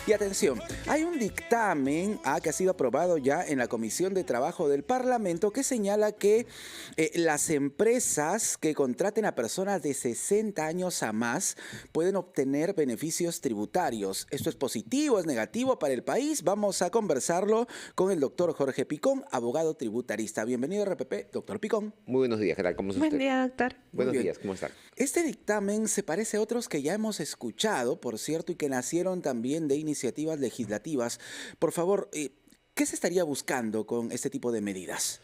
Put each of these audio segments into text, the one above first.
Y atención, hay un dictamen que ha sido aprobado ya en la Comisión de Trabajo del Parlamento que señala que las empresas que contraten a personas de 60 años a más pueden obtener beneficios tributarios. ¿Esto es positivo, es negativo para el país? Vamos a conversarlo con el doctor Jorge Picón, abogado tributarista. Bienvenido a RPP, doctor Picón. Muy buenos días, ¿qué tal? ¿Cómo está usted? Buen día, doctor. Buenos días, ¿cómo está? Este dictamen se parece a otros que ya hemos escuchado, por cierto, y que nacieron también de iniciativas legislativas. Por favor, ¿qué se estaría buscando con este tipo de medidas?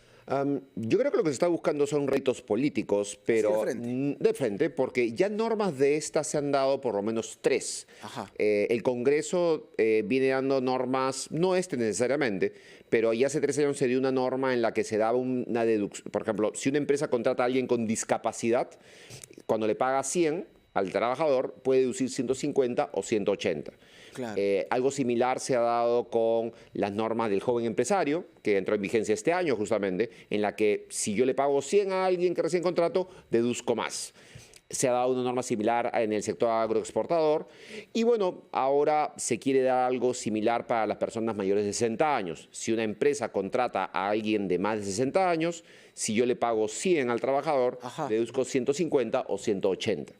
Yo creo que lo que se está buscando son réditos políticos, pero Sí, de frente, porque ya normas de estas se han dado por lo menos 3. Ajá. El Congreso viene dando normas, no este necesariamente, pero ya hace 3 años se dio una norma en la que se daba una deducción. Por ejemplo, si una empresa contrata a alguien con discapacidad, cuando le paga 100 al trabajador, puede deducir 150 o 180. Claro. Algo similar se ha dado con las normas del joven empresario, que entró en vigencia este año justamente, en la que si yo le pago 100 a alguien que recién contrato, deduzco más. Se ha dado una norma similar en el sector agroexportador y bueno, ahora se quiere dar algo similar para las personas mayores de 60 años. Si una empresa contrata a alguien de más de 60 años, si yo le pago 100 al trabajador, deduzco 150 o 180.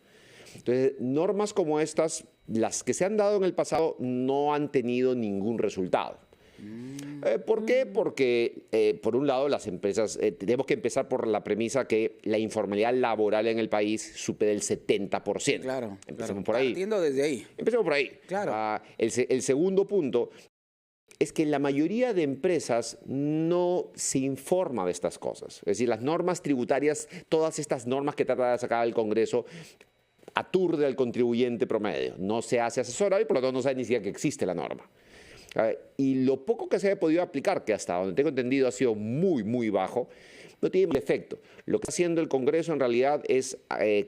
Entonces, normas como estas, las que se han dado en el pasado, no han tenido ningún resultado. ¿Por qué? Porque, por un lado, las empresas, tenemos que empezar por la premisa que la informalidad laboral en el país supera el 70%. Claro. Empecemos por ahí. Partiendo desde ahí. Empecemos por ahí. Claro. El segundo punto es que la mayoría de empresas no se informa de estas cosas. Es decir, las normas tributarias, todas estas normas que trata de sacar el Congreso, aturde al contribuyente promedio. No se hace asesorar y por lo tanto no sabe ni siquiera que existe la norma. Y lo poco que se ha podido aplicar, que hasta donde tengo entendido ha sido muy, muy bajo, no tiene efecto. Lo que está haciendo el Congreso en realidad es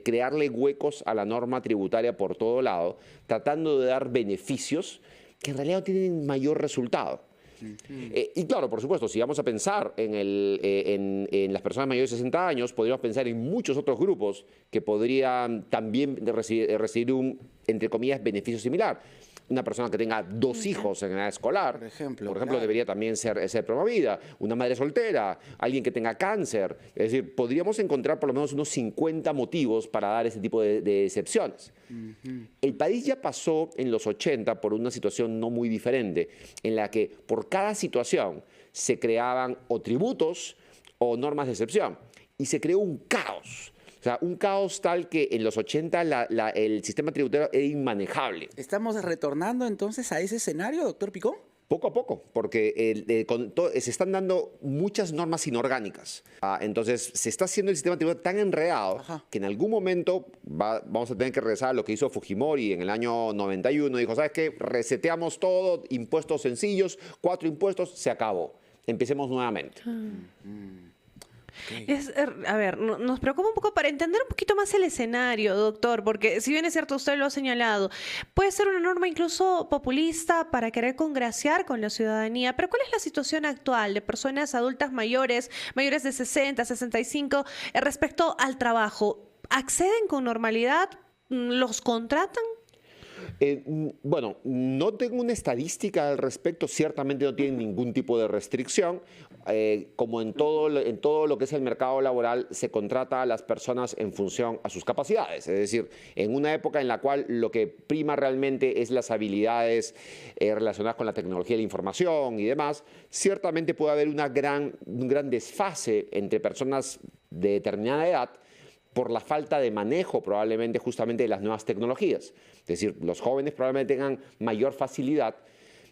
crearle huecos a la norma tributaria por todo lado, tratando de dar beneficios que en realidad no tienen mayor resultado. Y claro, por supuesto, si vamos a pensar en las personas mayores de 60 años, podríamos pensar en muchos otros grupos que podrían también recibir un, entre comillas, beneficio similar. Una persona que tenga 2 hijos en edad escolar, por ejemplo, claro, debería también ser promovida. Una madre soltera, alguien que tenga cáncer. Es decir, podríamos encontrar por lo menos unos 50 motivos para dar ese tipo de excepciones. El país ya pasó en los 80 por una situación no muy diferente, en la que por cada situación se creaban o tributos o normas de excepción. Y se creó un caos. O sea, un caos tal que en los 80 el sistema tributario era inmanejable. ¿Estamos retornando entonces a ese escenario, doctor Picón? Poco a poco, porque se están dando muchas normas inorgánicas. Entonces, se está haciendo el sistema tributario tan enredado que en algún momento vamos a tener que regresar a lo que hizo Fujimori en el año 91. Dijo, ¿sabes qué? Reseteamos todo, impuestos sencillos, 4 impuestos, se acabó. Empecemos nuevamente. Okay. A ver, nos preocupa un poco para entender un poquito más el escenario, doctor, porque si bien es cierto, usted lo ha señalado, puede ser una norma incluso populista para querer congraciar con la ciudadanía, pero ¿cuál es la situación actual de personas adultas mayores de 60, 65, respecto al trabajo? ¿Acceden con normalidad? ¿Los contratan? Bueno, no tengo una estadística al respecto, ciertamente no tienen ningún tipo de restricción. Como en todo lo que es el mercado laboral, se contrata a las personas en función a sus capacidades. Es decir, en una época en la cual lo que prima realmente es las habilidades relacionadas con la tecnología de la información y demás, ciertamente puede haber un gran desfase entre personas de determinada edad por la falta de manejo probablemente justamente de las nuevas tecnologías. Es decir, los jóvenes probablemente tengan mayor facilidad.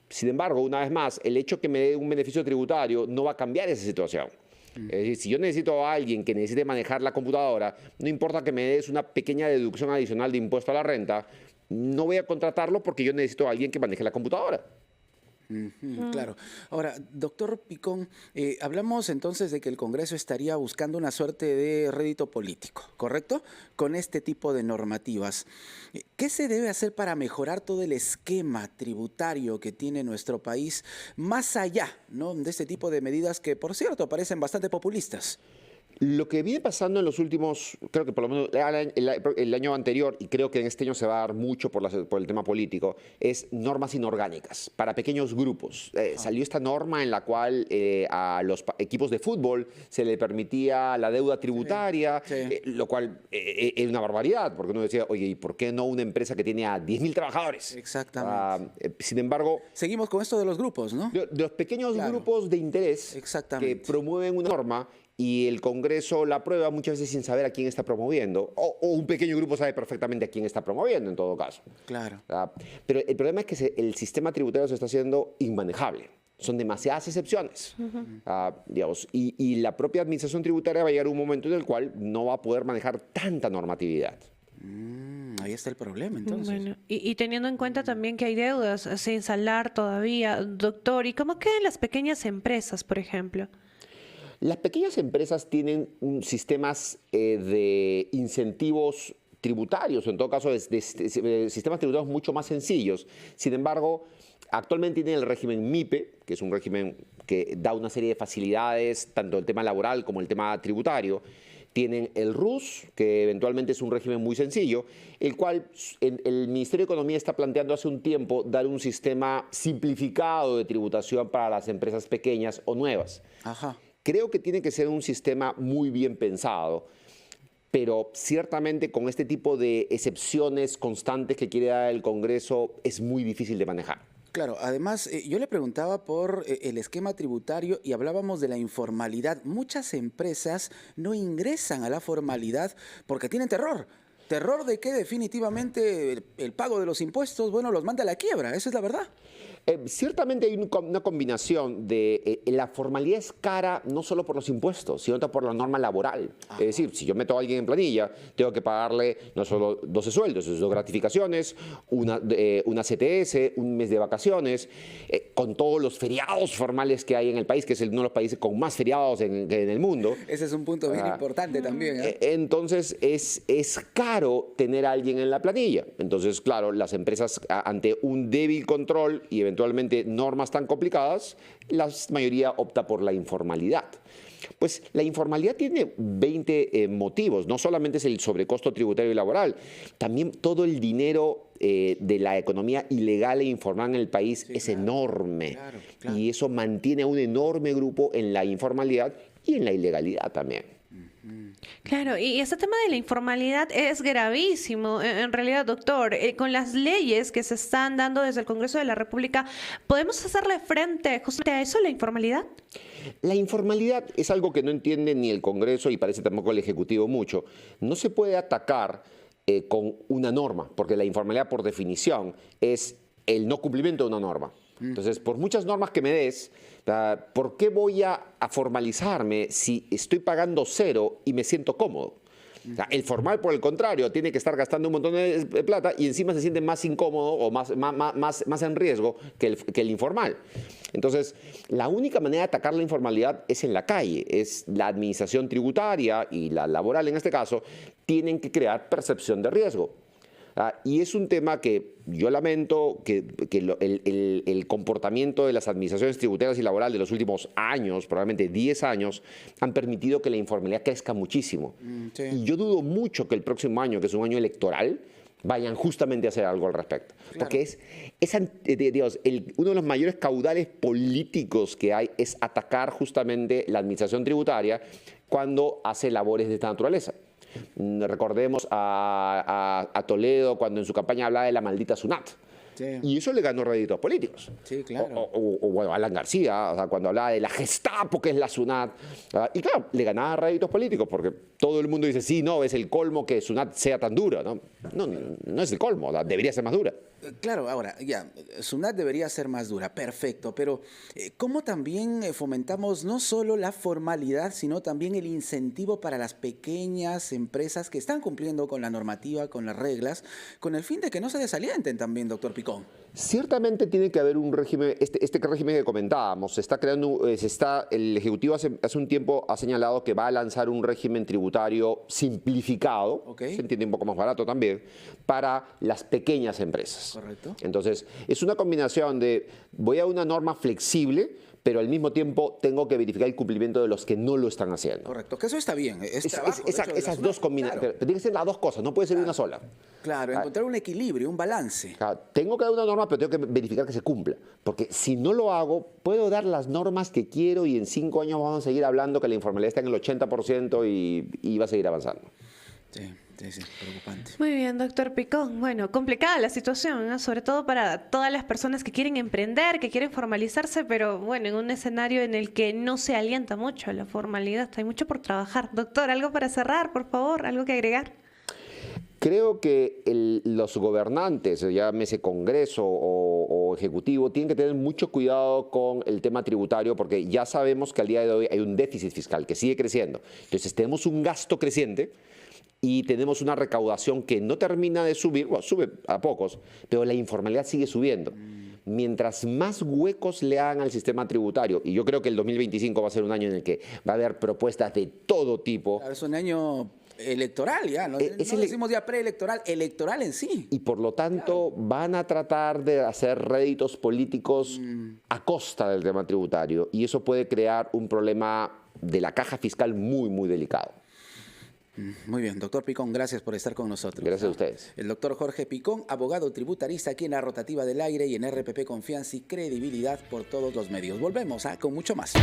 Sin embargo, una vez más, el hecho que me dé un beneficio tributario no va a cambiar esa situación. Es decir, si yo necesito a alguien que necesite manejar la computadora, no importa que me des una pequeña deducción adicional de impuesto a la renta, no voy a contratarlo porque yo necesito a alguien que maneje la computadora. Claro. Ahora, doctor Picón, hablamos entonces de que el Congreso estaría buscando una suerte de rédito político, ¿correcto? Con este tipo de normativas. ¿Qué se debe hacer para mejorar todo el esquema tributario que tiene nuestro país más allá, ¿no?, de este tipo de medidas que, por cierto, parecen bastante populistas? Lo que viene pasando en los últimos, creo que por lo menos el año anterior, y creo que en este año se va a dar mucho por el tema político, es normas inorgánicas para pequeños grupos. Salió esta norma en la cual a los equipos de fútbol se le permitía la deuda tributaria, lo cual es una barbaridad, porque uno decía, oye, ¿y por qué no una empresa que tiene a 10.000 trabajadores? Exactamente. Sin embargo... Seguimos con esto de los grupos, ¿no? De los pequeños grupos de interés que promueven una norma y el Congreso la aprueba muchas veces sin saber a quién está promoviendo, o un pequeño grupo sabe perfectamente a quién está promoviendo en todo caso. Claro. Pero el problema es que el sistema tributario se está haciendo inmanejable. Son demasiadas excepciones, digamos, y la propia administración tributaria va a llegar a un momento en el cual no va a poder manejar tanta normatividad. Ahí está el problema, entonces. Bueno, y teniendo en cuenta también que hay deudas sin saldar todavía, doctor, ¿y cómo quedan las pequeñas empresas, por ejemplo? Las pequeñas empresas tienen sistemas de incentivos tributarios, en todo caso, sistemas tributarios mucho más sencillos. Sin embargo, actualmente tienen el régimen MIPE, que es un régimen que da una serie de facilidades, tanto el tema laboral como el tema tributario. Tienen el RUS, que eventualmente es un régimen muy sencillo, el cual el Ministerio de Economía está planteando hace un tiempo dar un sistema simplificado de tributación para las empresas pequeñas o nuevas. Ajá. Creo que tiene que ser un sistema muy bien pensado, pero ciertamente con este tipo de excepciones constantes que quiere dar el Congreso es muy difícil de manejar. Claro, además yo le preguntaba por el esquema tributario y hablábamos de la informalidad. Muchas empresas no ingresan a la formalidad porque tienen terror. Terror de que definitivamente el pago de los impuestos, bueno, los manda a la quiebra. ¿Esa es la verdad? Ciertamente hay una combinación de la formalidad es cara no solo por los impuestos, sino también por la norma laboral. Es decir, si yo meto a alguien en planilla, tengo que pagarle no solo 12 sueldos, 2 gratificaciones, una CTS, un mes de vacaciones, con todos los feriados formales que hay en el país, que es uno de los países con más feriados en el mundo. Ese es un punto bien importante también. Entonces es caro tener a alguien en la planilla. Entonces, claro, las empresas ante un débil control y eventualmente normas tan complicadas, la mayoría opta por la informalidad. Pues la informalidad tiene 20 motivos, no solamente es el sobrecosto tributario y laboral, también todo el dinero de la economía ilegal e informal en el país es enorme. Claro. Y eso mantiene a un enorme grupo en la informalidad y en la ilegalidad también. Claro, y este tema de la informalidad es gravísimo. En realidad, doctor, con las leyes que se están dando desde el Congreso de la República, ¿podemos hacerle frente justamente a eso, la informalidad? La informalidad es algo que no entiende ni el Congreso y parece tampoco el Ejecutivo mucho. No se puede atacar con una norma, porque la informalidad por definición es el no cumplimiento de una norma. Entonces, por muchas normas que me des, ¿por qué voy a formalizarme si estoy pagando 0 y me siento cómodo? O sea, el formal, por el contrario, tiene que estar gastando un montón de plata y encima se siente más incómodo o más en riesgo que el informal. Entonces, la única manera de atacar la informalidad es en la calle. Es la administración tributaria y la laboral, en este caso, tienen que crear percepción de riesgo. Y es un tema que yo lamento que el comportamiento de las administraciones tributarias y laborales de los últimos años, probablemente 10 años, han permitido que la informalidad crezca muchísimo. Sí. Y yo dudo mucho que el próximo año, que es un año electoral, vayan justamente a hacer algo al respecto. Claro. Porque uno de los mayores caudales políticos que hay es atacar justamente la administración tributaria cuando hace labores de esta naturaleza. Recordemos a Toledo cuando en su campaña hablaba de la maldita SUNAT. Sí. Y eso le ganó réditos políticos. Sí, claro. O bueno, Alan García, o sea, cuando hablaba de la Gestapo, que es la SUNAT. Y claro, le ganaba réditos políticos, porque todo el mundo dice, sí, no, es el colmo que SUNAT sea tan dura. No es el colmo, debería ser más dura. Claro, ahora, ya, SUNAT debería ser más dura, perfecto, pero ¿cómo también fomentamos no solo la formalidad, sino también el incentivo para las pequeñas empresas que están cumpliendo con la normativa, con las reglas, con el fin de que no se desalienten también, doctor Picón? Ciertamente tiene que haber un régimen, este régimen que comentábamos, se está creando, el Ejecutivo hace un tiempo ha señalado que va a lanzar un régimen tributario simplificado, se entiende un poco más barato también, para las pequeñas empresas. Correcto. Entonces, es una combinación de, voy a una norma flexible, pero al mismo tiempo tengo que verificar el cumplimiento de los que no lo están haciendo. Correcto, que eso está bien. Es trabajo, de hecho, de la Esas suma. dos combinaciones, Claro, pero tiene que ser las dos cosas, no puede ser una sola. claro, encontrar un equilibrio, un balance. Tengo que dar una norma, pero tengo que verificar que se cumpla. Porque si no lo hago, puedo dar las normas que quiero y en 5 años vamos a seguir hablando que la informalidad está en el 80% y va a seguir avanzando. Sí, preocupante. Muy bien, doctor Picón. Bueno, complicada la situación, ¿no? Sobre todo para todas las personas que quieren emprender, que quieren formalizarse, pero bueno, en un escenario en el que no se alienta mucho la formalidad, hay mucho por trabajar. Doctor, algo para cerrar, por favor, algo que agregar. Creo que los gobernantes, llámese Congreso o Ejecutivo, tienen que tener mucho cuidado con el tema tributario porque ya sabemos que al día de hoy hay un déficit fiscal que sigue creciendo. Entonces tenemos un gasto creciente y tenemos una recaudación que no termina de subir, bueno, sube a pocos, pero la informalidad sigue subiendo. Mientras más huecos le hagan al sistema tributario, y yo creo que el 2025 va a ser un año en el que va a haber propuestas de todo tipo. Claro, es un año electoral ya, no, no decimos ya preelectoral, electoral en sí. Y por lo tanto van a tratar de hacer réditos políticos a costa del tema tributario y eso puede crear un problema de la caja fiscal muy, muy delicado. Muy bien, doctor Picón, gracias por estar con nosotros. Gracias a ustedes. El doctor Jorge Picón, abogado tributarista aquí en La Rotativa del Aire y en RPP Confianza y Credibilidad por todos los medios. Volvemos con mucho más.